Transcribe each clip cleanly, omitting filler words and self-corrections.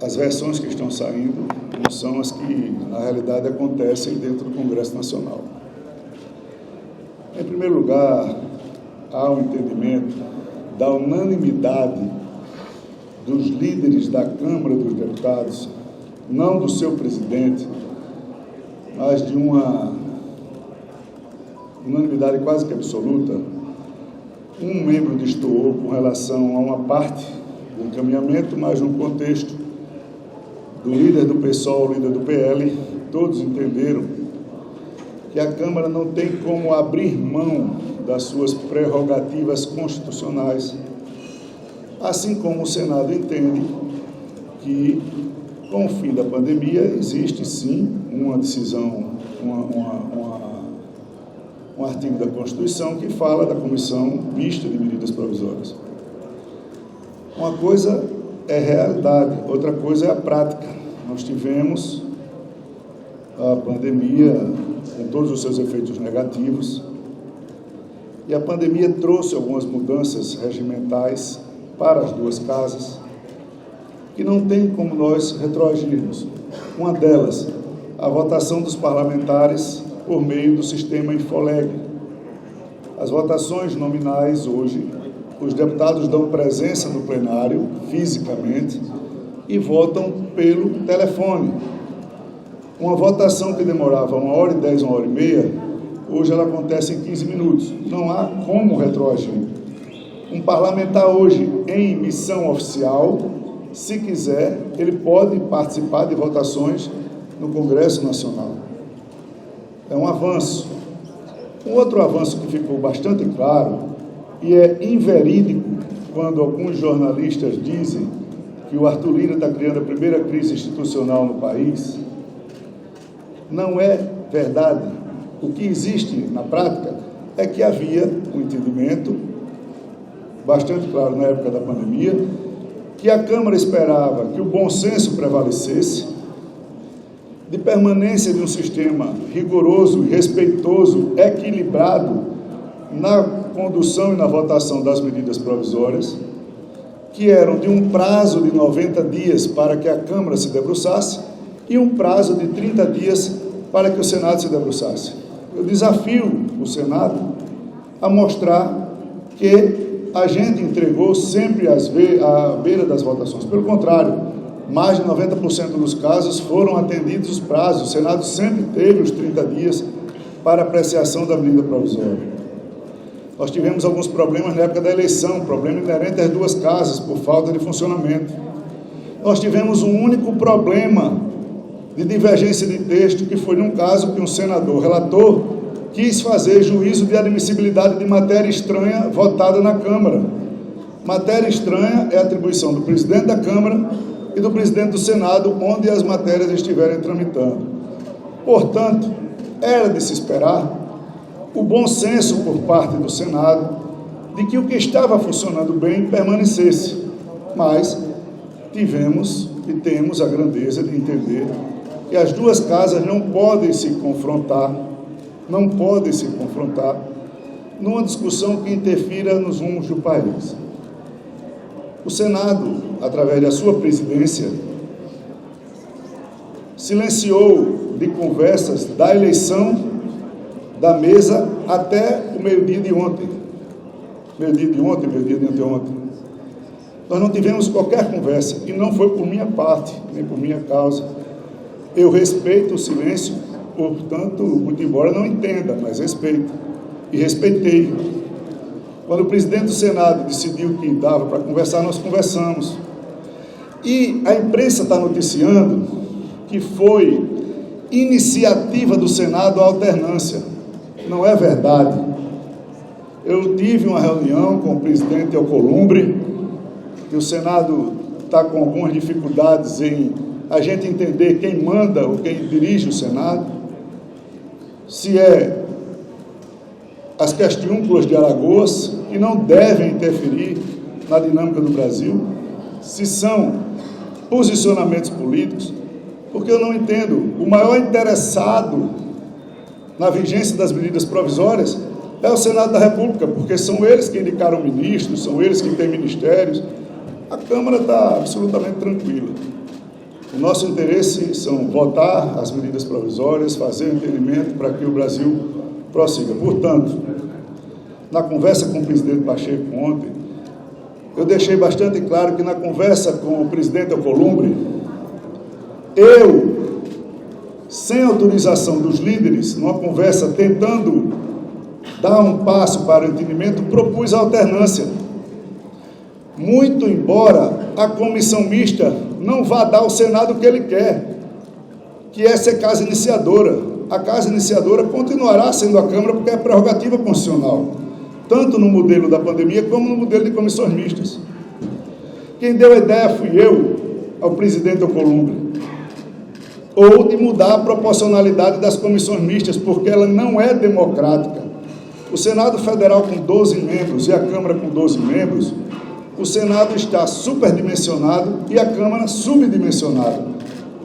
as versões que estão saindo não são as que, na realidade, acontecem dentro do Congresso Nacional. Em primeiro lugar, há um entendimento da unanimidade dos líderes da Câmara dos Deputados, não do seu presidente, mas de uma unanimidade quase que absoluta. Um membro destoou com relação a uma parte do encaminhamento, mas no contexto do líder do PSOL, líder do PL, todos entenderam que a Câmara não tem como abrir mão das suas prerrogativas constitucionais, assim como o Senado entende que, com o fim da pandemia, existe sim uma decisão, um artigo da Constituição que fala da Comissão Mista de Medidas Provisórias. Uma coisa é realidade, outra coisa é a prática. Nós tivemos a pandemia com todos os seus efeitos negativos e a pandemia trouxe algumas mudanças regimentais para as duas casas que não tem como nós retroagirmos. Uma delas, a votação dos parlamentares por meio do sistema Infoleg. As votações nominais hoje, os deputados dão presença no plenário, fisicamente, e votam pelo telefone. Uma votação que demorava 1h10, 1h30, hoje ela acontece em 15 minutos. Não há como retroagir. Um parlamentar hoje, em missão oficial, se quiser, ele pode participar de votações no Congresso Nacional. É um avanço. Um outro avanço que ficou bastante claro, e é inverídico quando alguns jornalistas dizem que o Arthur Lira está criando a primeira crise institucional no país, não é verdade. O que existe na prática é que havia um entendimento bastante claro na época da pandemia, que a Câmara esperava que o bom senso prevalecesse, de permanência de um sistema rigoroso, respeitoso, equilibrado na condução e na votação das medidas provisórias, que eram de um prazo de 90 dias para que a Câmara se debruçasse e um prazo de 30 dias para que o Senado se debruçasse. Eu desafio o Senado a mostrar que a gente entregou sempre à beira das votações. Pelo contrário, mais de 90% dos casos foram atendidos os prazos. O Senado sempre teve os 30 dias para apreciação da medida provisória. Nós tivemos alguns problemas na época da eleição, problema inerente às duas casas, por falta de funcionamento. Nós tivemos um único problema de divergência de texto, que foi num caso que um senador relator quis fazer juízo de admissibilidade de matéria estranha votada na Câmara. Matéria estranha é atribuição do presidente da Câmara e do presidente do Senado, onde as matérias estiverem tramitando. Portanto, era de se esperar o bom senso por parte do Senado de que o que estava funcionando bem permanecesse, mas tivemos e temos a grandeza de entender que as duas casas não podem se confrontar numa discussão que interfira nos rumos do país. O Senado, através da sua presidência, silenciou de conversas da eleição da mesa até o meio-dia de ontem. Meio-dia de anteontem. Nós não tivemos qualquer conversa, e não foi por minha parte, nem por minha causa. Eu respeito o silêncio, portanto, muito embora não entenda, mas respeito. E respeitei. Quando o presidente do Senado decidiu que dava para conversar, nós conversamos. E a imprensa está noticiando que foi iniciativa do Senado a alternância. Não é verdade. Eu tive uma reunião com o presidente Alcolumbre, que o Senado está com algumas dificuldades em a gente entender quem manda ou quem dirige o Senado, se é as questiúnculas de Alagoas, que não devem interferir na dinâmica do Brasil, se são posicionamentos políticos, porque eu não entendo. O maior interessado na vigência das medidas provisórias é o Senado da República, porque são eles que indicaram ministros, são eles que têm ministérios. A Câmara está absolutamente tranquila. O nosso interesse são votar as medidas provisórias, fazer o entendimento para que o Brasil prossiga. Portanto, na conversa com o presidente Pacheco ontem, eu deixei bastante claro que na conversa com o presidente Alcolumbre, eu, sem autorização dos líderes, numa conversa tentando dar um passo para o entendimento, propus a alternância. Muito embora a comissão mista não vá dar ao Senado o que ele quer, que é ser casa iniciadora. A casa iniciadora continuará sendo a Câmara porque é prerrogativa constitucional, tanto no modelo da pandemia como no modelo de comissões mistas. Quem deu a ideia fui eu, ao presidente Alcolumbre, ou de mudar a proporcionalidade das comissões mistas, porque ela não é democrática. O Senado Federal com 12 membros e a Câmara com 12 membros, o Senado está superdimensionado e a Câmara subdimensionada.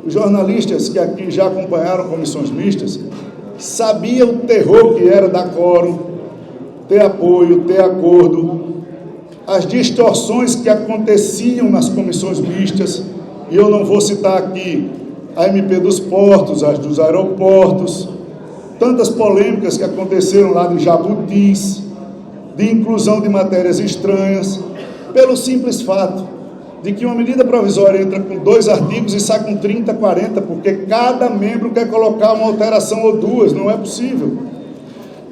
Os jornalistas que aqui já acompanharam comissões mistas sabiam o terror que era dar quórum, ter apoio, ter acordo, as distorções que aconteciam nas comissões mistas, e eu não vou citar aqui a MP dos portos, as dos aeroportos, tantas polêmicas que aconteceram lá de jabutis, de inclusão de matérias estranhas, pelo simples fato de que uma medida provisória entra com 2 artigos e sai com 30, 40, porque cada membro quer colocar uma alteração ou 2, não é possível.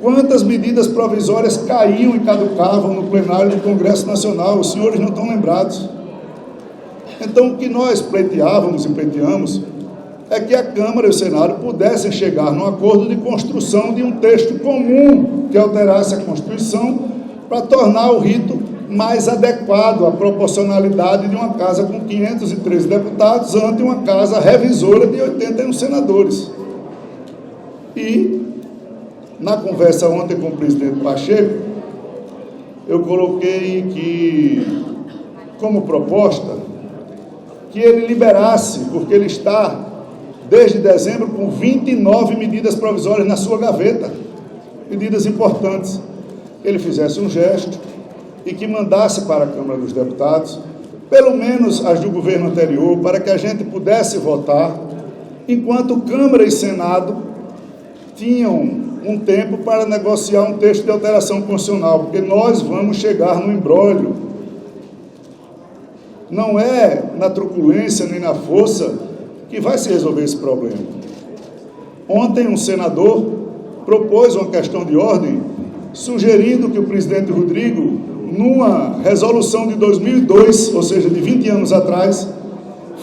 Quantas medidas provisórias caíam e caducavam no plenário do Congresso Nacional? Os senhores não estão lembrados. Então, o que nós pleiteávamos e pleiteamos é que a Câmara e o Senado pudessem chegar num acordo de construção de um texto comum que alterasse a Constituição para tornar o rito mais adequado à proporcionalidade de uma casa com 513 deputados ante uma casa revisora de 81 senadores. E, na conversa ontem com o presidente Pacheco, eu coloquei que, como proposta, que ele liberasse, porque ele está, desde dezembro, com 29 medidas provisórias na sua gaveta, medidas importantes, que ele fizesse um gesto e que mandasse para a Câmara dos Deputados, pelo menos as do governo anterior, para que a gente pudesse votar, enquanto Câmara e Senado tinham um tempo para negociar um texto de alteração constitucional, porque nós vamos chegar no imbróglio. Não é na truculência nem na força que vai se resolver esse problema. Ontem um senador propôs uma questão de ordem, sugerindo que o presidente Rodrigo, numa resolução de 2002, ou seja, de 20 anos atrás,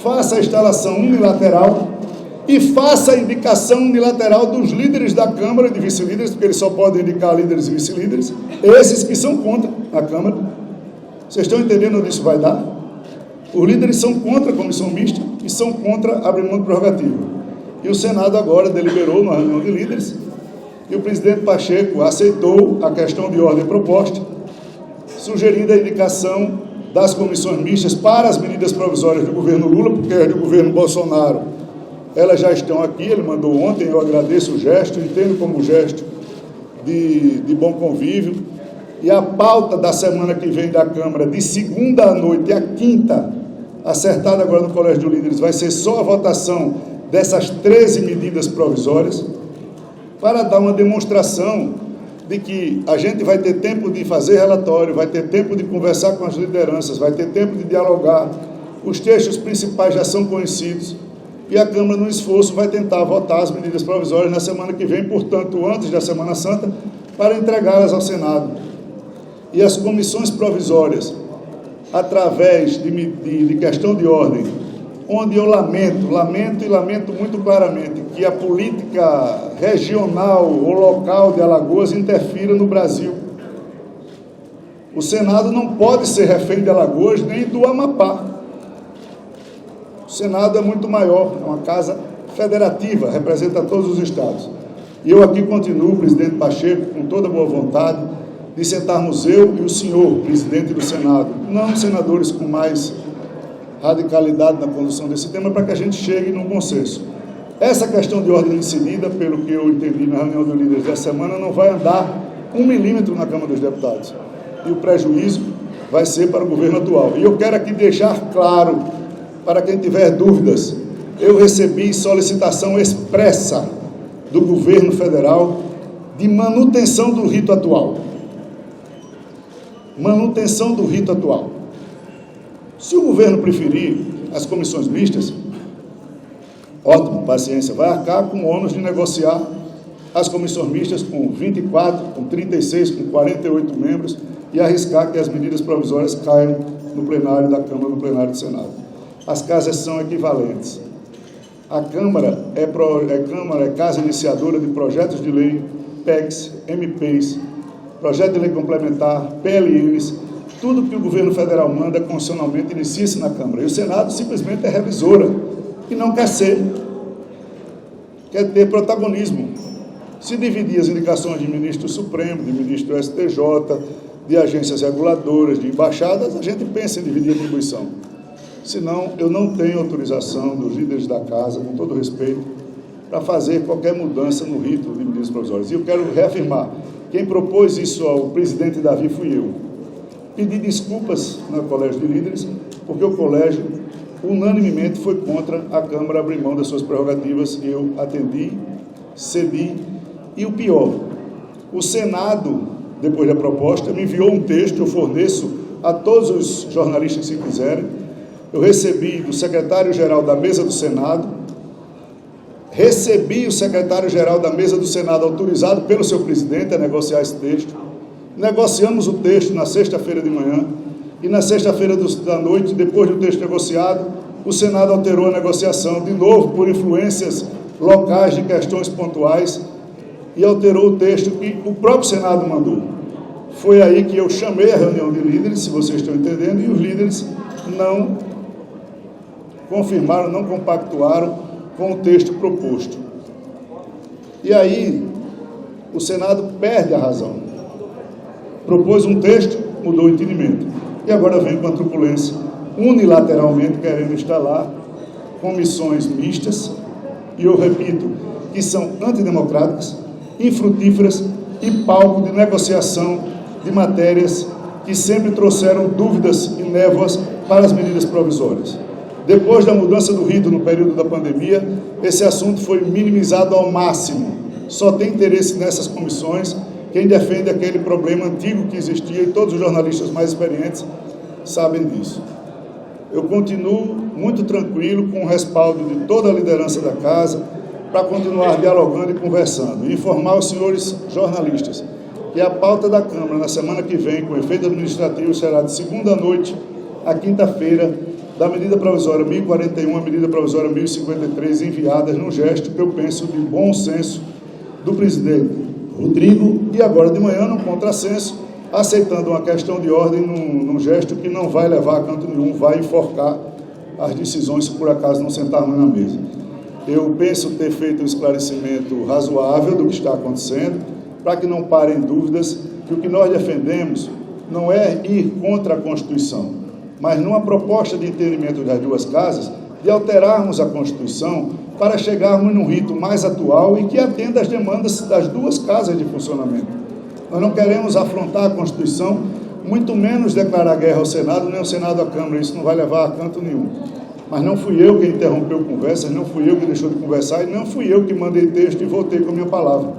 faça a instalação unilateral e faça a indicação unilateral dos líderes da Câmara, de vice-líderes, porque eles só podem indicar líderes e vice-líderes, esses que são contra a Câmara. Vocês estão entendendo onde isso vai dar? Os líderes são contra a comissão mista e são contra abrir mão de prerrogativa. E o Senado agora deliberou na reunião de líderes e o presidente Pacheco aceitou a questão de ordem proposta, sugerindo a indicação das comissões mistas para as medidas provisórias do governo Lula, porque as do governo Bolsonaro, elas já estão aqui, ele mandou ontem, eu agradeço o gesto, entendo como gesto de bom convívio, e a pauta da semana que vem da Câmara, de segunda à noite à quinta, acertada agora no Colégio de Líderes, vai ser só a votação dessas 13 medidas provisórias, para dar uma demonstração de que a gente vai ter tempo de fazer relatório, vai ter tempo de conversar com as lideranças, vai ter tempo de dialogar, os textos principais já são conhecidos, e a Câmara, no esforço, vai tentar votar as medidas provisórias na semana que vem, portanto, antes da Semana Santa, para entregá-las ao Senado. E as comissões provisórias, através de questão de ordem, onde eu lamento muito claramente que a política regional ou local de Alagoas interfira no Brasil. O Senado não pode ser refém de Alagoas nem do Amapá. O Senado é muito maior, é uma casa federativa, representa todos os estados. E eu aqui continuo, presidente Pacheco, com toda boa vontade, de sentarmos eu e o senhor, presidente do Senado, não senadores com mais radicalidade na condução desse tema, para que a gente chegue num consenso. Essa questão de ordem decidida, pelo que eu entendi na reunião dos líderes dessa semana, não vai andar 1 milímetro na Câmara dos Deputados. E o prejuízo vai ser para o governo atual. E eu quero aqui deixar claro, para quem tiver dúvidas, eu recebi solicitação expressa do governo federal de manutenção do rito atual. Manutenção do rito atual. Se o governo preferir as comissões mistas, ótimo, paciência, vai arcar com o ônus de negociar as comissões mistas com 24, com 36, com 48 membros e arriscar que as medidas provisórias caiam no plenário da Câmara, no plenário do Senado. As casas são equivalentes. A Câmara é casa iniciadora de projetos de lei, PECs, MPs, projeto de lei complementar, PLNs, tudo que o governo federal manda constitucionalmente inicia-se na Câmara. E o Senado simplesmente é revisora e não quer ser, quer ter protagonismo. Se dividir as indicações de ministro Supremo, de ministro STJ, de agências reguladoras, de embaixadas, a gente pensa em dividir a atribuição. Senão, eu não tenho autorização dos líderes da Casa, com todo respeito, para fazer qualquer mudança no rito de medidas provisórias. E eu quero reafirmar, quem propôs isso ao presidente Davi fui eu. Pedi desculpas no Colégio de Líderes, porque o Colégio, unanimemente, foi contra a Câmara abrir mão das suas prerrogativas. Eu atendi, cedi, e o pior, o Senado, depois da proposta, me enviou um texto, eu forneço a todos os jornalistas que quiserem. Eu recebi do secretário-geral da mesa do Senado, recebi o secretário-geral da mesa do Senado autorizado pelo seu presidente a negociar esse texto, negociamos o texto na sexta-feira de manhã e na sexta-feira da noite, depois do texto negociado, o Senado alterou a negociação, de novo por influências locais de questões pontuais, e alterou o texto que o próprio Senado mandou. Foi aí que eu chamei a reunião de líderes, se vocês estão entendendo, e os líderes não confirmaram, não compactuaram com o texto proposto. E aí, o Senado perde a razão. Propôs um texto, mudou o entendimento. E agora vem com a truculência, unilateralmente querendo instalar comissões mistas, e eu repito, que são antidemocráticas, infrutíferas e palco de negociação de matérias que sempre trouxeram dúvidas e névoas para as medidas provisórias. Depois da mudança do rito no período da pandemia, esse assunto foi minimizado ao máximo. Só tem interesse nessas comissões quem defende aquele problema antigo que existia, e todos os jornalistas mais experientes sabem disso. Eu continuo muito tranquilo com o respaldo de toda a liderança da Casa para continuar dialogando e conversando. E informar os senhores jornalistas que a pauta da Câmara na semana que vem, com efeito administrativo, será de segunda noite à quinta-feira, da medida provisória 1041 à medida provisória 1053, enviadas num gesto que eu penso de bom senso do presidente Rodrigo, e agora de manhã, num contrassenso, aceitando uma questão de ordem num gesto que não vai levar a canto nenhum, vai enforcar as decisões se por acaso não sentarmos na mesa. Eu penso ter feito um esclarecimento razoável do que está acontecendo, para que não parem dúvidas que o que nós defendemos não é ir contra a Constituição, mas numa proposta de entendimento das duas casas, de alterarmos a Constituição para chegarmos num rito mais atual e que atenda às demandas das duas casas de funcionamento. Nós não queremos afrontar a Constituição, muito menos declarar guerra ao Senado, nem o Senado à Câmara. Isso não vai levar a canto nenhum. Mas não fui eu que interrompeu conversas, não fui eu que deixou de conversar, e não fui eu que mandei texto e voltei com a minha palavra.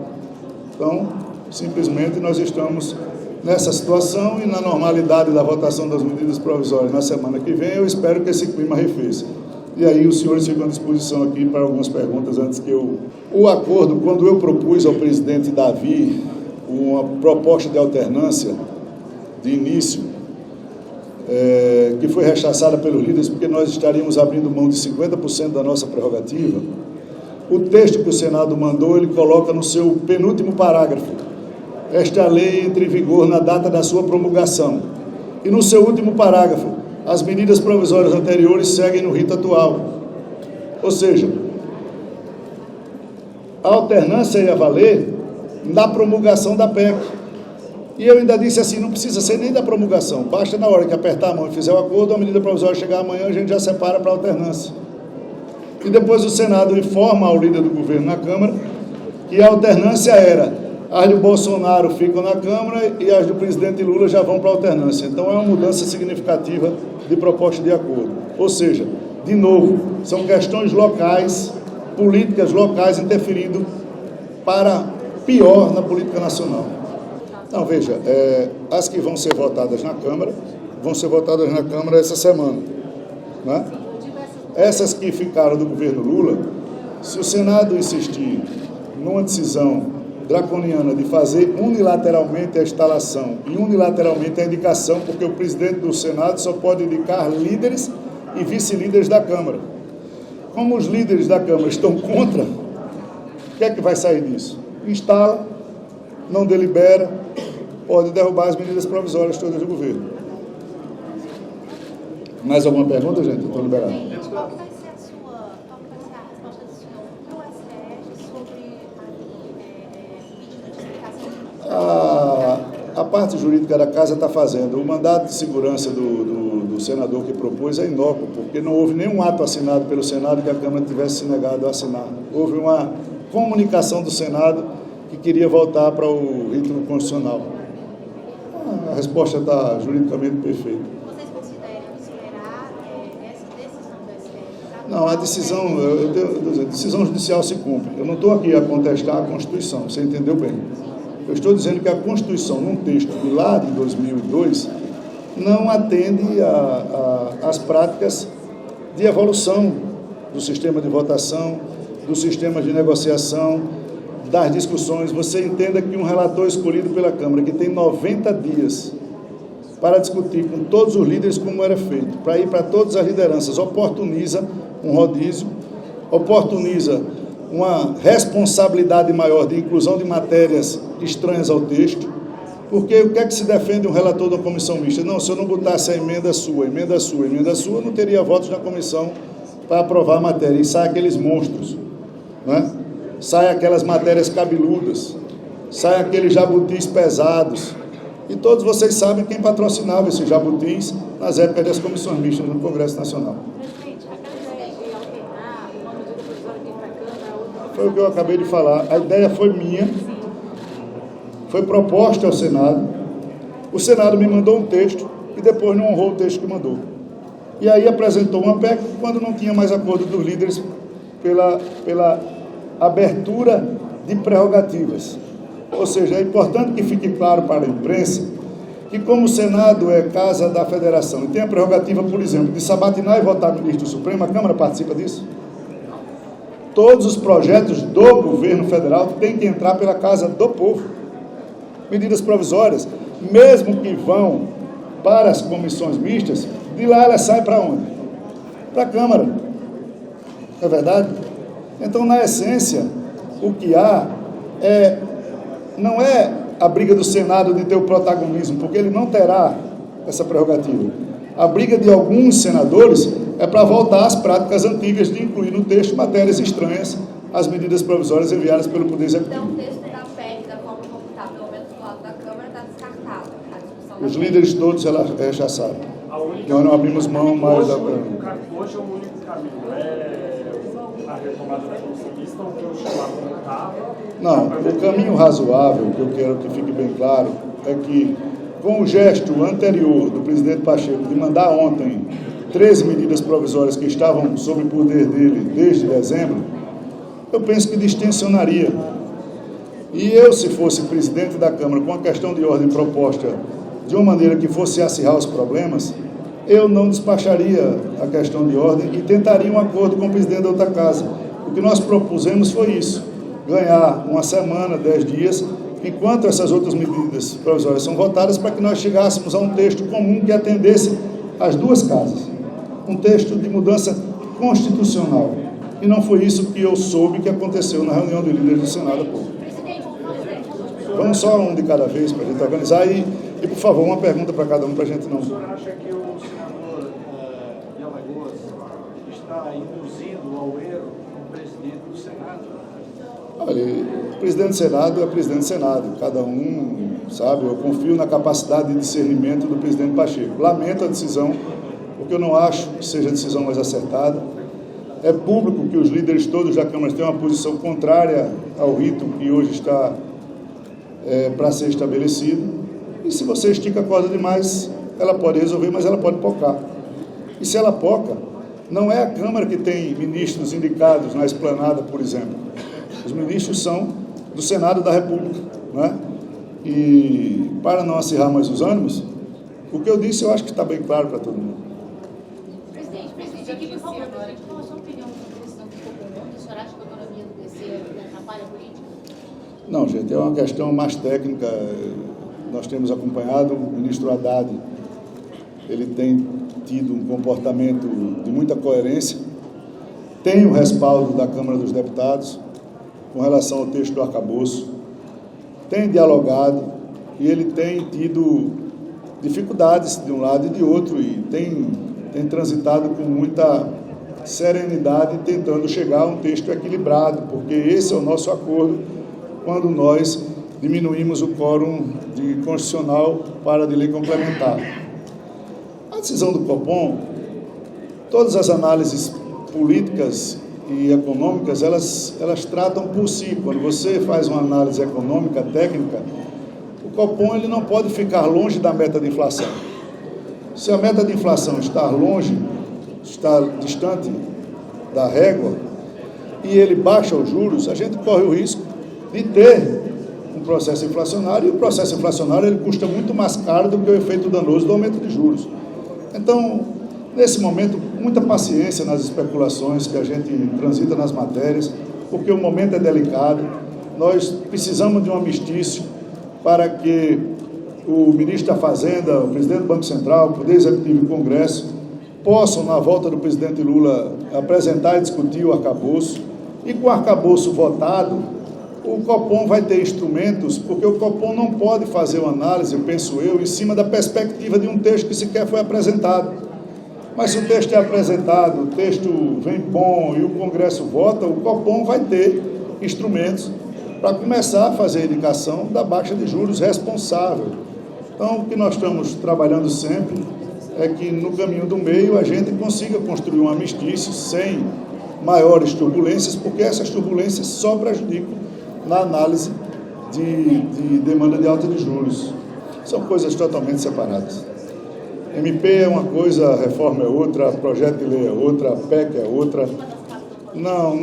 Então, simplesmente nós estamos nessa situação, e na normalidade da votação das medidas provisórias na semana que vem, eu espero que esse clima arrefeça. E aí os senhores ficam à disposição aqui para algumas perguntas antes que eu... O acordo, quando eu propus ao presidente Davi uma proposta de alternância de início, que foi rechaçada pelos líderes, porque nós estaríamos abrindo mão de 50% da nossa prerrogativa, o texto que o Senado mandou, ele coloca no seu penúltimo parágrafo: esta lei entra em vigor na data da sua promulgação. E no seu último parágrafo: as medidas provisórias anteriores seguem no rito atual. Ou seja, a alternância ia valer na promulgação da PEC. E eu ainda disse assim, não precisa ser nem da promulgação, basta na hora que apertar a mão e fizer o acordo, a medida provisória chegar amanhã, a gente já separa para a alternância. E depois o Senado informa ao líder do governo na Câmara que a alternância era: as do Bolsonaro ficam na Câmara e as do presidente Lula já vão para a alternância. Então é uma mudança significativa de proposta de acordo. Ou seja, De novo, são questões locais, políticas locais interferindo para pior na política nacional. Então, veja, as que vão ser votadas na Câmara, essa semana, né? Essas que ficaram do governo Lula, se o Senado insistir numa decisão draconiana de fazer unilateralmente a instalação e unilateralmente a indicação, porque o presidente do Senado só pode indicar líderes e vice-líderes da Câmara. Como os líderes da Câmara estão contra, o que é que vai sair disso? Instala, não delibera, pode derrubar as medidas provisórias todas do governo. Mais alguma pergunta, gente? Eu estou liberado. Qual vai ser a resposta do senhor para o STF sobre pedido de explicação? A parte jurídica da Casa está fazendo. O mandato de segurança do senador que propôs é inócuo, porque não houve nenhum ato assinado pelo Senado que a Câmara tivesse se negado a assinar. Houve uma comunicação do Senado que queria voltar para o ritmo constitucional. A resposta está juridicamente perfeita. Vocês consideram esperar essa decisão do STF? Não, a decisão, a decisão judicial se cumpre. Eu não estou aqui a contestar a Constituição, você entendeu bem. Eu estou dizendo que a Constituição, num texto de lá de 2002, não atende às práticas de evolução do sistema de votação, do sistema de negociação, das discussões. Você entenda que um relator escolhido pela Câmara, que tem 90 dias para discutir com todos os líderes como era feito, para ir para todas as lideranças, oportuniza um rodízio, oportuniza uma responsabilidade maior de inclusão de matérias estranhas ao texto, porque o que é que se defende um relator da comissão mista? Não, se eu não botasse a emenda sua, eu não teria votos na comissão para aprovar a matéria, e sai aqueles monstros, né? Sai aquelas matérias cabeludas, sai aqueles jabutis pesados, e todos vocês sabem quem patrocinava esses jabutis nas épocas das comissões mistas no Congresso Nacional. Presidente, aquela ideia de alternar uma medida provisória vir para a Câmara, outra... Foi o que eu acabei de falar. A ideia foi minha, foi proposta ao Senado, o Senado me mandou um texto e depois não honrou o texto que mandou. E aí apresentou uma PEC quando não tinha mais acordo dos líderes pela abertura de prerrogativas. Ou seja, é importante que fique claro para a imprensa que, como o Senado é casa da Federação e tem a prerrogativa, por exemplo, de sabatinar e votar ministro do Supremo, a Câmara participa disso? Todos os projetos do governo federal têm que entrar pela Casa do Povo. Medidas provisórias, mesmo que vão para as comissões mistas, de lá elas saem para onde? Para a Câmara. É verdade? Então, na essência, o que há não é a briga do Senado de ter o protagonismo, porque ele não terá essa prerrogativa. A briga de alguns senadores é para voltar às práticas antigas de incluir no texto matérias estranhas às medidas provisórias enviadas pelo Poder Executivo. Então, o texto da PEC, da forma como está, pelo menos do lado da Câmara, está descartado. Os líderes todos rechaçaram. Nós não abrimos mão mais da Câmara. Hoje é o único caminho. A retomada da comissão mista, o que eu chamava como estava. Não, o caminho razoável, que eu quero que fique bem claro, é que, com o gesto anterior do presidente Pacheco de mandar ontem 13 medidas provisórias que estavam sob o poder dele desde dezembro, eu penso que distensionaria. E eu, se fosse presidente da Câmara com a questão de ordem proposta de uma maneira que fosse acirrar os problemas, eu não despacharia a questão de ordem e tentaria um acordo com o presidente da outra casa. O que nós propusemos foi isso, ganhar uma semana, 10 dias, enquanto essas outras medidas provisórias são votadas, para que nós chegássemos a um texto comum que atendesse as duas casas. Um texto de mudança constitucional. E não foi isso que eu soube que aconteceu na reunião de líderes do Senado há pouco. Vamos só um de cada vez para a gente organizar e, por favor, uma pergunta para cada um, para a gente não... O senhor acha que o senador de Alagoas está induzindo ao erro o presidente do Senado? Olha, o presidente do Senado é presidente do Senado, cada um, sabe, eu confio na capacidade de discernimento do presidente Pacheco. Lamento a decisão, porque eu não acho que seja a decisão mais acertada. É público que os líderes todos da Câmara têm uma posição contrária ao rito que hoje está para ser estabelecido. E se você estica a corda demais, ela pode resolver, mas ela pode pocar. E se ela poca, Não é a Câmara que tem ministros indicados na esplanada, por exemplo. Os ministros são do Senado da República, né? E, para não acirrar mais os ânimos, o que eu disse eu acho que está bem claro para todo mundo. Presidente, aqui por favor, qual a sua opinião sobre a decisão que ficou comum? O senhor acha que a autonomia do PC atrapalha a política? Não, gente, é uma questão mais técnica. Nós temos acompanhado o ministro Haddad, ele tem tido um comportamento de muita coerência, tem o respaldo da Câmara dos Deputados com relação ao texto do arcabouço, tem dialogado e ele tem tido dificuldades de um lado e de outro e tem transitado com muita serenidade tentando chegar a um texto equilibrado, porque esse é o nosso acordo quando nós diminuímos o quórum de constitucional para de lei complementar. A decisão do Copom, todas as análises políticas e econômicas, elas tratam por si. Quando você faz uma análise econômica, técnica, o Copom ele não pode ficar longe da meta de inflação. Se a meta de inflação está longe, está distante da régua, e ele baixa os juros, a gente corre o risco de ter um processo inflacionário, e o processo inflacionário ele custa muito mais caro do que o efeito danoso do aumento de juros. Então, nesse momento, muita paciência nas especulações que a gente transita nas matérias, porque o momento é delicado, nós precisamos de um armistício para que o ministro da Fazenda, o presidente do Banco Central, o Poder Executivo e o Congresso possam, na volta do presidente Lula, apresentar e discutir o arcabouço, e com o arcabouço votado, o Copom vai ter instrumentos, porque o Copom não pode fazer uma análise, penso eu, em cima da perspectiva de um texto que sequer foi apresentado. Mas se o texto é apresentado, o texto vem bom e o Congresso vota, o Copom vai ter instrumentos para começar a fazer a indicação da baixa de juros responsável. Então, o que nós estamos trabalhando sempre é que no caminho do meio a gente consiga construir um armistício sem maiores turbulências, porque essas turbulências só prejudicam na análise de demanda de alta de juros. São coisas totalmente separadas. MP é uma coisa, reforma é outra, projeto de lei é outra, PEC é outra. Não.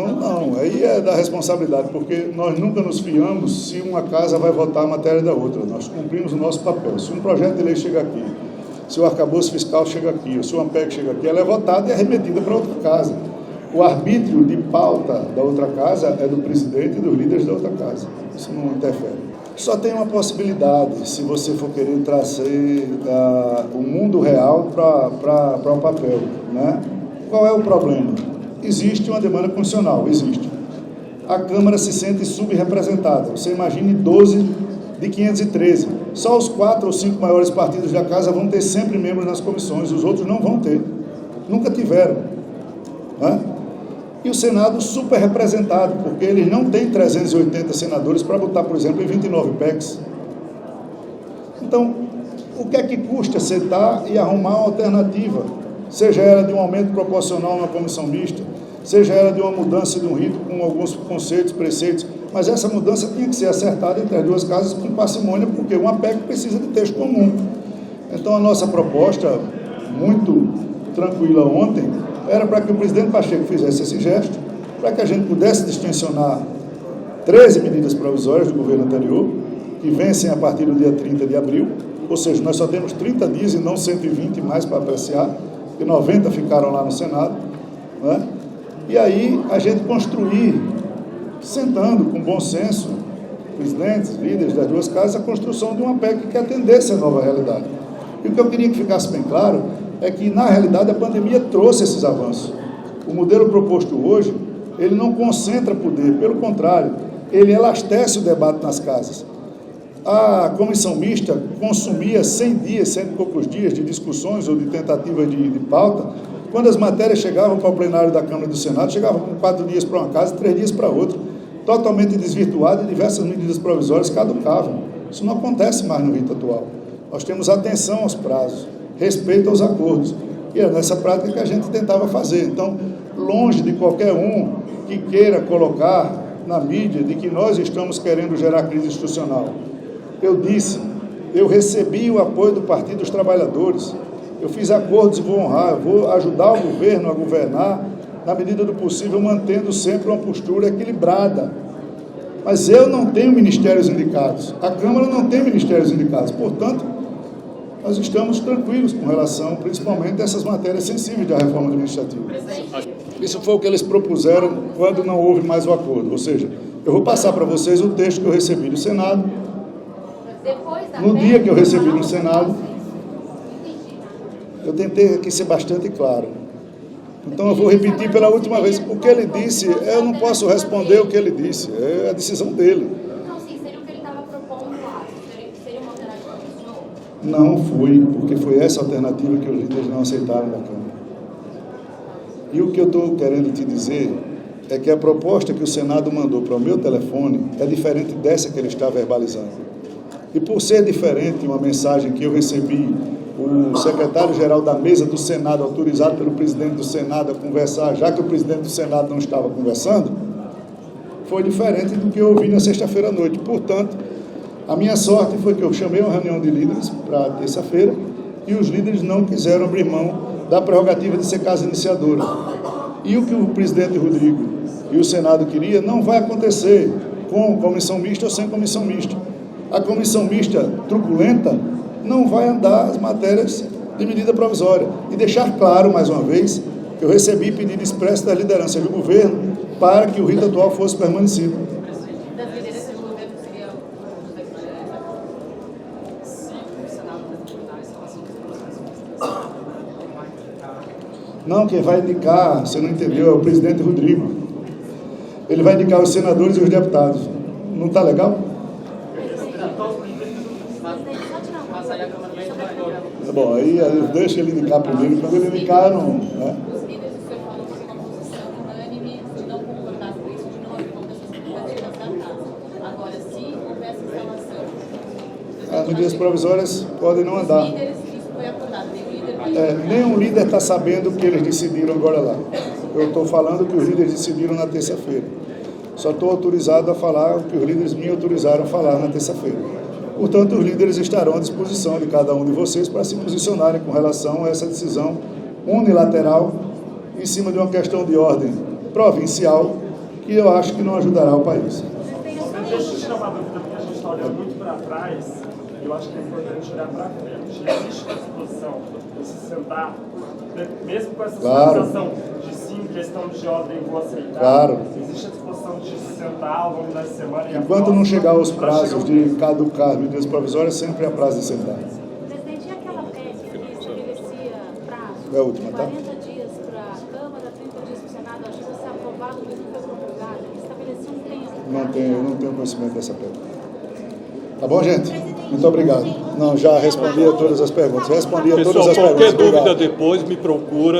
Aí é da responsabilidade, porque nós nunca nos fiamos se uma casa vai votar a matéria da outra. Nós cumprimos o nosso papel. Se um projeto de lei chega aqui, se o arcabouço fiscal chega aqui, ou se uma PEC chega aqui, ela é votada e é remetida para outra casa. O arbítrio de pauta da outra casa é do presidente e dos líderes da outra casa. Isso não interfere. Só tem uma possibilidade, se você for querer trazer o mundo real para o papel, né? Qual é o problema? Existe uma demanda constitucional, existe. A Câmara se sente subrepresentada. Você imagine 12 de 513. Só os 4 ou 5 maiores partidos da casa vão ter sempre membros nas comissões, os outros não vão ter. Nunca tiveram, né? E o Senado super representado, porque eles não têm 380 senadores para botar, por exemplo, em 29 PECs. Então, o que é que custa sentar e arrumar uma alternativa? Seja ela de um aumento proporcional na comissão mista, seja ela de uma mudança de um rito com alguns conceitos, preceitos, mas essa mudança tinha que ser acertada entre as duas casas com parcimônia, porque uma PEC precisa de texto comum. Então, a nossa proposta, muito tranquila ontem, era para que o presidente Pacheco fizesse esse gesto, para que a gente pudesse distensionar 13 medidas provisórias do governo anterior, que vencem a partir do dia 30 de abril, ou seja, nós só temos 30 dias e não 120 mais para apreciar, porque 90 ficaram lá no Senado, né? E aí a gente construir, sentando com bom senso, presidentes, líderes das duas casas, a construção de uma PEC que atendesse a nova realidade. E o que eu queria que ficasse bem claro é que, na realidade, a pandemia trouxe esses avanços. O modelo proposto hoje, ele não concentra poder, pelo contrário, ele elastece o debate nas casas. A comissão mista consumia 100 dias, 100 e poucos dias de discussões ou de tentativa de pauta, quando as matérias chegavam para o plenário da Câmara e do Senado, chegavam com 4 dias para uma casa e 3 dias para outra, totalmente desvirtuado e diversas medidas provisórias caducavam. Isso não acontece mais no rito atual. Nós temos atenção aos prazos, respeito aos acordos. E é nessa prática que a gente tentava fazer. Então, longe de qualquer um que queira colocar na mídia de que nós estamos querendo gerar crise institucional. Eu disse, eu recebi o apoio do Partido dos Trabalhadores. Eu fiz acordos e vou honrar, eu vou ajudar o governo a governar na medida do possível, mantendo sempre uma postura equilibrada. Mas eu não tenho ministérios indicados, a Câmara não tem ministérios indicados, portanto, nós estamos tranquilos com relação, principalmente, a essas matérias sensíveis da reforma administrativa. Isso foi o que eles propuseram quando não houve mais o acordo, ou seja, eu vou passar para vocês o texto que eu recebi do Senado, no dia que eu recebi no Senado, eu tentei aqui ser bastante claro. Então eu vou repetir pela última vez. O que ele disse, eu não posso responder o que ele disse, é a decisão dele. Não, sim, seria o que ele estava propondo lá, seria uma alternativa para o senhor? Não fui, porque foi essa alternativa que os líderes não aceitaram da Câmara. E o que eu estou querendo te dizer é que a proposta que o Senado mandou para o meu telefone é diferente dessa que ele está verbalizando. E por ser diferente, uma mensagem que eu recebi, o secretário-geral da mesa do Senado, autorizado pelo presidente do Senado a conversar, já que o presidente do Senado não estava conversando, foi diferente do que eu ouvi na sexta-feira à noite. Portanto, a minha sorte foi que eu chamei uma reunião de líderes para terça-feira e os líderes não quiseram abrir mão da prerrogativa de ser casa iniciadora. E o que o presidente Rodrigo e o Senado queria não vai acontecer com comissão mista ou sem comissão mista. A comissão mista truculenta não vai andar as matérias de medida provisória. E deixar claro, mais uma vez, que eu recebi pedido expresso da liderança do governo para que o rito atual fosse permanecido. Das lideranças do governo seria se o Senado determinar essa relação dos processos, Não, quem vai indicar, você não entendeu, é o presidente Rodrigo. Ele vai indicar os senadores e os deputados. Não está legal? mas aí a Câmara vai entrar. Bom, aí eu deixo ele indicar primeiro, quando ele indicar, não... Né? os líderes do senhor falou que tinha uma posição unânime de não concordar com isso, de não abrir mão dessas prerrogativas da casa. Agora, se houver essa instalação... As medidas provisórias podem não andar. Os líderes, isso foi acordado, nenhum líder... Nenhum líder está sabendo o que eles decidiram agora lá. Eu estou falando o que os líderes decidiram na terça-feira. Só estou autorizado a falar o que os líderes me autorizaram a falar na terça-feira. Portanto, os líderes estarão à disposição de cada um de vocês para se posicionarem com relação a essa decisão unilateral em cima de uma questão de ordem provincial que eu acho que não ajudará o país. Deixa eu tirar uma dúvida, porque a gente está olhando muito para trás e eu acho que é importante olhar para frente. Existe a disposição de se sentar, mesmo com essa situação de sim, questão de ordem, vou aceitar. Claro. Existe a disposição de se sentar ao longo da semana e Enquanto não chegar aos prazos de caducar medidas provisórias, sempre há prazo de sentar. Presidente, e aquela PEC que estabelecia prazo É a última, de tá? 40 dias para a Câmara, 30 dias para o Senado, acho que vai ser aprovado, mas não foi promulgado, estabelecia um tempo. Eu não tenho conhecimento dessa PEC. Tá bom, gente? Muito obrigado. Não, já respondi a todas as perguntas. Respondi a todas Pessoal, as perguntas. qualquer dúvida Obrigado. depois me procura.